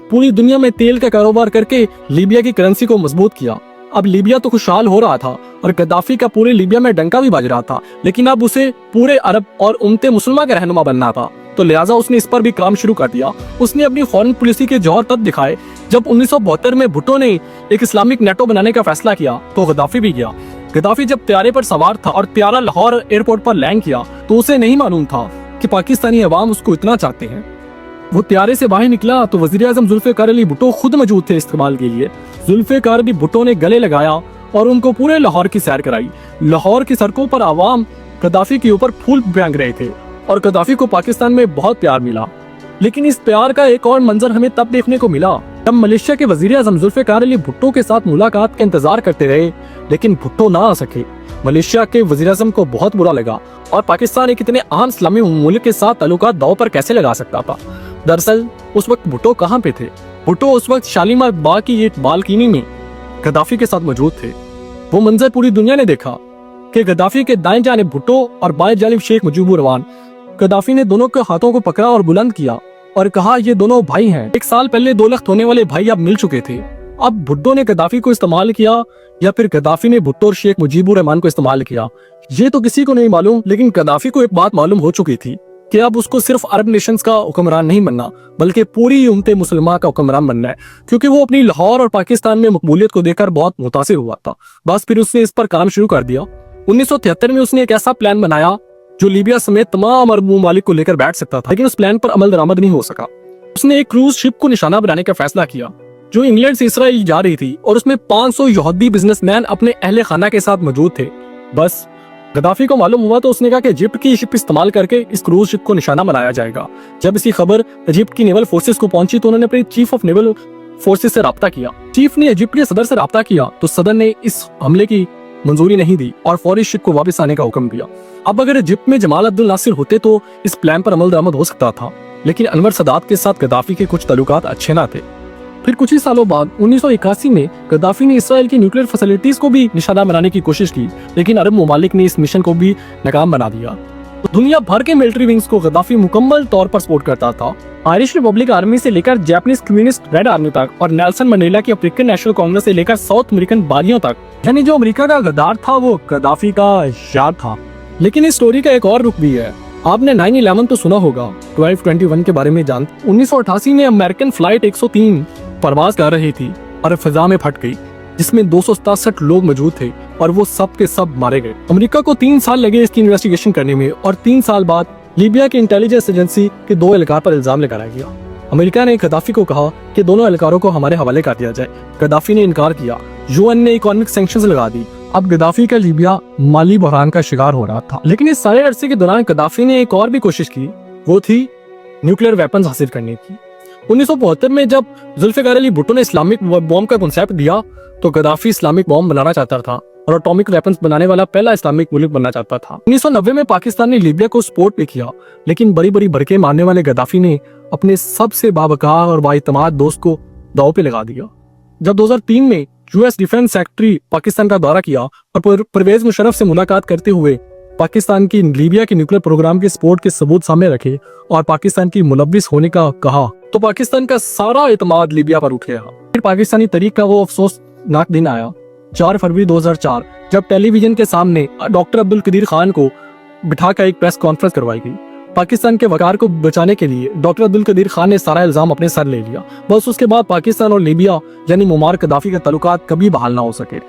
पूरी दुनिया में तेल का कारोबार करके लीबिया की करेंसी को मजबूत किया। अब लीबिया तो खुशहाल हो रहा था और गद्दाफी का पूरे लीबिया में डंका भी बज रहा था, लेकिन अब उसे पूरे अरब और उम्मते मुसलमान का रहनुमा बनना था, तो लिहाजा उसने इस पर भी काम शुरू कर दिया। उसने अपनी फॉरेन पॉलिसी के जौहर तब दिखाए जब 1972 में भुट्टो ने एक इस्लामिक नेटो बनाने का फैसला किया तो गद्दाफी भी किया। गद्दाफी जब त्यारे पर सवार था और त्यारा लाहौर एयरपोर्ट पर लैंड किया तो उसे नहीं मालूम था कि पाकिस्तानी अवाम उसको इतना चाहते हैं। वो त्यारे से बाहर निकला तो वजीर आजम जुल्फिकार अली भुट्टो खुद मौजूद थे इस्तेमाल के लिए। जुल्फिकार अली भुट्टो ने गले लगाया और उनको पूरे लाहौर की सैर कराई। लाहौर की सड़कों पर आवाम गद्दाफी के ऊपर फूल फेंक रहे थे और गद्दाफी को पाकिस्तान में बहुत प्यार मिला। लेकिन इस प्यार का एक और मंजर हमें तब देखने को मिला जब मलेशिया के वजीर आजम जुल्फिकार अली भुट्टो के साथ मुलाकात का इंतजार करते रहे, लेकिन भुट्टो ना आ सके। मलेशिया के वजीर आजम को बहुत बुरा लगा और पाकिस्तान एक इतने अहम इस्लामी मुल्क के साथ ताल्लुकात दांव पर कैसे लगा सकता था। दरअसल उस वक्त भुट्टो कहाँ पे थे? भुट्टो उस वक्त शालीमार बाग की एक बालकनी में गद्दाफी के साथ मौजूद थे। वो मंजर पूरी दुनिया ने देखा कि गद्दाफी के दाएं जानिब भुट्टो और बाएं जानिब शेख मुजीबुर रहमान। गद्दाफी ने दोनों के हाथों को पकड़ा और बुलंद किया और कहा ये दोनों भाई हैं। एक साल पहले 2 लाख होने वाले भाई अब मिल चुके थे। अब भुट्टो ने गद्दाफी को इस्तेमाल किया या फिर गद्दाफी ने भुट्टो और शेख मुजीबुर रहमान को इस्तेमाल किया, ये तो किसी को नहीं मालूम। लेकिन गद्दाफी को एक बात मालूम हो चुकी थी कि अब उसको सिर्फ अरब नेशंस का हुक्मरान नहीं बनना बल्कि पूरी उम्मते मुसलमान का हुक्मरान बनना है, क्योंकि वो अपनी लाहौर और पाकिस्तान में मकबूलियत को देखकर बहुत मुतासिर हुआ था। बस फिर उसने इस पर काम शुरू कर दिया। 1973 में उसने एक ऐसा प्लान बनाया जो लीबिया समेत तमाम अरब ममालिक को लेकर बैठ सकता था, लेकिन उस प्लान पर अमल दरामद नहीं हो सका। उसने एक क्रूज शिप को निशाना बनाने का फैसला किया जो इंग्लैंड से इसराइल जा रही थी और उसमें 500 यहूदी बिजनेसमैन अपने अहले खाना के साथ मौजूद थे। बस गद्दाफी को मालूम हुआ तो उसने कहा कि इजिप्ट की शिप इस्तेमाल करके इस क्रूज शिप को निशाना बनाया जाएगा। जब इसकी खबर इजिप्ट की नेवल फोर्सेस को पहुंची तो उन्होंने अपने चीफ ऑफ नेवल फोर्सेस से राब्ता किया। चीफ ने इजिप्ट के सदर से राब्ता किया तो सदर ने इस हमले की मंजूरी नहीं दी और फौरी शिप को वापस आने का हुक्म दिया। अब अगर इजिप्ट में जमाल अब्दुल नासिर होते तो इस प्लान पर अमल दरामद हो सकता था, लेकिन अनवर सदात के साथ गद्दाफी के कुछ ताल्लुकात अच्छे ना थे। फिर कुछ ही सालों बाद 1981 में गद्दाफी ने इसराइल की न्यूक्लियर फैसिलिटीज को भी निशाना बनाने की कोशिश की, लेकिन अरब ममालिक ने इस मिशन को भी नाकाम बना दिया। तो दुनिया भर के मिलिट्री विंग्स को गद्दाफी मुकम्मल तौर पर सपोर्ट करता था। आयरिश रिपब्लिक आर्मी से लेकर जापानीज कम्युनिस्ट रेड आर्मी तक और नेल्सन मंडेला की अफ्रीकन नेशनल कांग्रेस से लेकर साउथ अमेरिकन बागियों तक, यानी जो अमेरिका का गद्दार था वो गद्दाफी का यार था। लेकिन इस स्टोरी का एक और रुख भी है। आपने 9/11 तो सुना होगा, 12/21 के बारे में जानते। 1988 में अमेरिकन फ्लाइट 103 परवाज कर रही थी और फिजा में फट गई, जिसमें 267 लोग मौजूद थे और वो सब के सब मारे गए। अमेरिका को 3 साल लगे इसकी इन्वेस्टिगेशन करने में और 3 साल बाद लीबिया की इंटेलिजेंस एजेंसी के 2 एहलकार पर इल्जाम लगाया गया। अमेरिका ने गद्दाफी को कहा कि दोनों एहलकारों को हमारे हवाले कर दिया जाए। गद्दाफी ने इनकार किया। यूएन ने इकोनॉमिक सैंक्शंस लगा दी। अब गद्दाफी का लीबिया माली बहरान का शिकार हो रहा था। लेकिन इस सारे अरसे के दौरान गद्दाफी ने एक और भी कोशिश की, वो थी न्यूक्लियर वेपन्स हासिल करने की। 1972 में जब जुल्फिकार अली भुट्टो ने इस्लामिक बॉम्ब का कॉन्सेप्ट दिया तो गद्दाफी इस्लामिक बॉम्ब बनाना चाहता था और एटॉमिक वेपन्स बनाने वाला पहला इस्लामिक मुल्क बनना चाहता था। 1990 में पाकिस्तान ने लीबिया को सपोर्ट भी किया, लेकिन बड़ी बड़ी भड़के मारने वाले गद्दाफी ने अपने सबसे बावकार और बाइतमाद दोस्त को दांव पे लगा दिया। जब 2003 में यूएस डिफेंस सेक्रेटरी पाकिस्तान का दौरा किया और परवेज मुशर्रफ से मुलाकात करते हुए पाकिस्तान की लीबिया के न्यूक्लियर प्रोग्राम के सपोर्ट के सबूत सामने रखे और पाकिस्तान की मुलव्विस होने का कहा, तो पाकिस्तान का सारा एतमाद लीबिया पर उठ गया। फिर पाकिस्तानी तारीख का वो अफसोसनाक दिन आया 4 फरवरी 2004, जब टेलीविजन के सामने डॉक्टर अब्दुल कदीर खान को बिठाकर एक प्रेस कॉन्फ्रेंस करवाई गई। पाकिस्तान के वकार को बचाने के लिए डॉक्टर अब्दुल कदीर खान ने सारा इल्जाम अपने सर ले लिया। बस उसके बाद पाकिस्तान और लीबिया यानी मुअम्मर गद्दाफी के ताल्लुकात कभी बहाल ना हो सके।